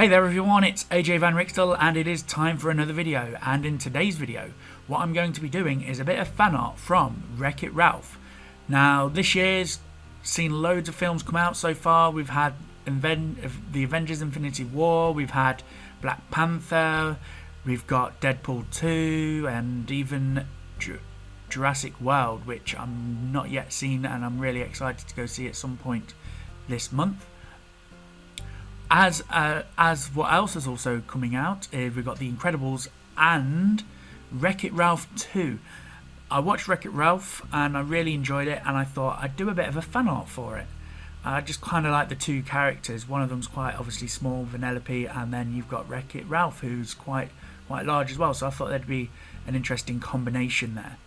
Hey there everyone, it's AJ Van Rixtel and it is time for another video. And in today's video, what I'm going to be doing is a bit of fan art from Wreck-It Ralph. Now, this year's seen loads of films come out so far. We've had the Avengers Infinity War, we've had Black Panther, we've got Deadpool 2, and even Jurassic World, which I'm not yet seen and I'm really excited to go see at some point this month. As what else is also coming out, we've got The Incredibles and Wreck-It Ralph 2. I watched Wreck-It Ralph and I really enjoyed it, and I thought I'd do a bit of a fan art for it. I just kind of like the two characters. One of them's quite obviously small, Vanellope, and then you've got Wreck-It Ralph, who's quite large as well. So I thought there'd be an interesting combination there.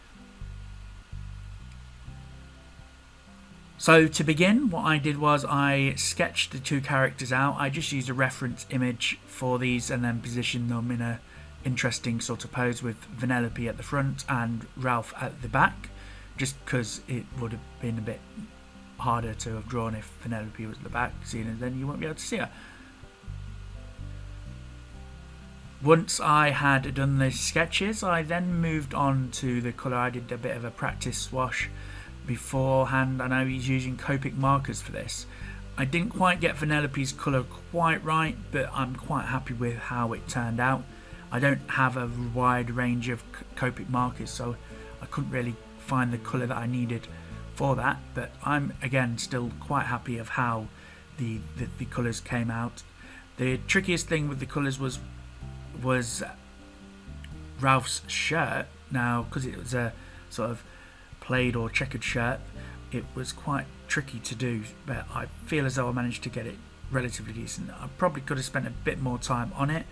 So to begin, what I did was I sketched the two characters out. I just used a reference image for these and then positioned them in a interesting sort of pose with Vanellope at the front and Ralph at the back, just because it would have been a bit harder to have drawn if Vanellope was at the back, seeing as then you won't be able to see her. Once I had done the sketches, I then moved on to the colour. I did a bit of a practice swash beforehand. I know he's using COPIC markers for this. I didn't quite get Vanellope's colour quite right, but I'm quite happy with how it turned out. I don't have a wide range of COPIC markers, so I couldn't really find the colour that I needed for that, but I'm again still quite happy of how the colours came out. The trickiest thing with the colours was Ralph's shirt. Now, because it was a sort of plaid or checkered shirt, it was quite tricky to do, but I feel as though I managed to get it relatively decent. I probably could have spent a bit more time on it,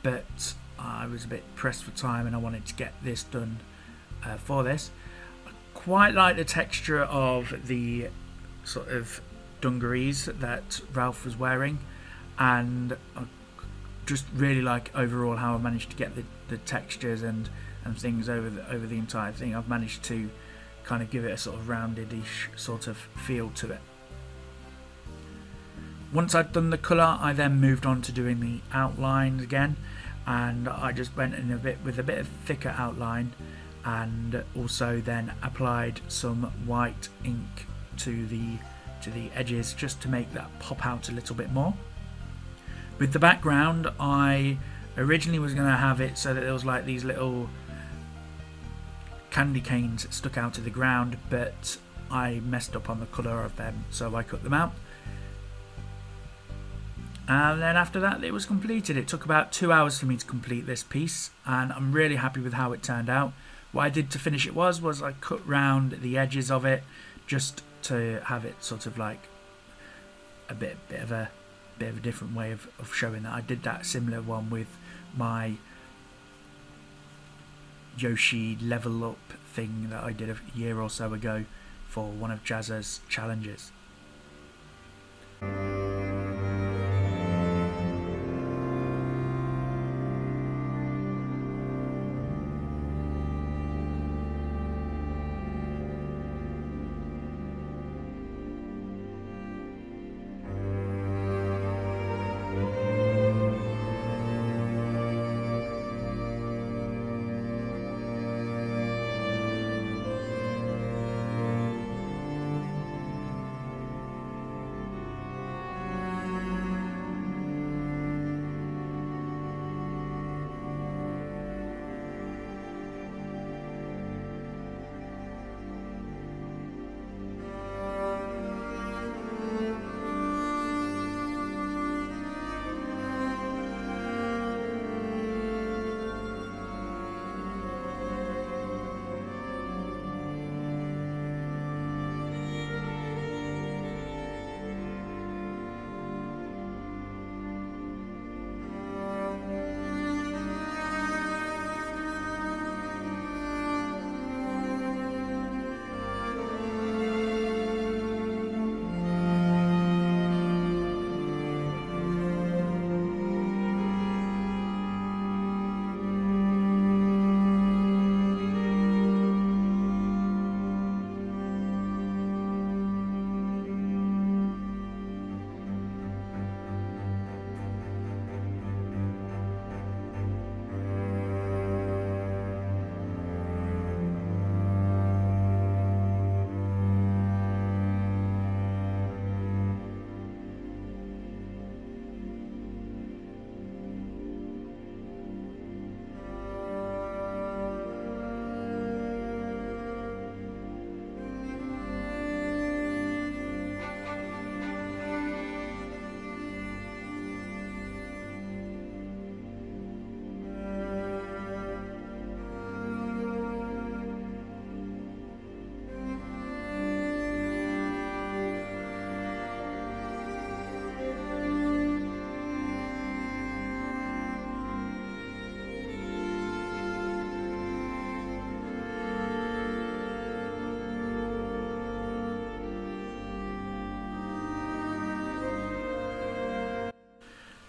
but I was a bit pressed for time and I wanted to get this done for this. I quite like the texture of the sort of dungarees that Ralph was wearing, and I just really like overall how I managed to get the textures and things over the entire thing. I've managed to kind of give it a sort of rounded-ish sort of feel to it. Once I'd done the colour, I then moved on to doing the outlines again, and I just went in with a bit of thicker outline, and also then applied some white ink to the edges just to make that pop out a little bit more. With the background, I originally was going to have it so that there was like these little candy canes stuck out of the ground, but I messed up on the colour of them, so I cut them out. And then after that, it was completed. It took about 2 hours for me to complete this piece, and I'm really happy with how it turned out. What I did to finish it was I cut round the edges of it just to have it sort of like a bit of a different way of showing that. I did that similar one with my Yoshi level up thing that I did a year or so ago for one of Jazza's challenges.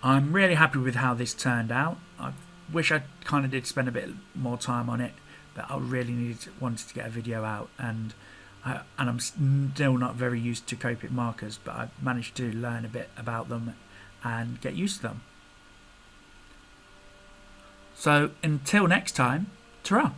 I'm really happy with how this turned out. I wish I kind of did spend a bit more time on it, but I really wanted to get a video out, and I'm still not very used to Copic markers, but I've managed to learn a bit about them and get used to them. So until next time, ta-ra!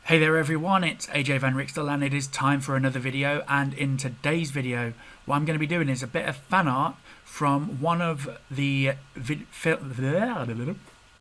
Hey there everyone, it's AJ Van Rixtel and it is time for another video, and in today's video what I'm going to be doing is a bit of fan art from one of the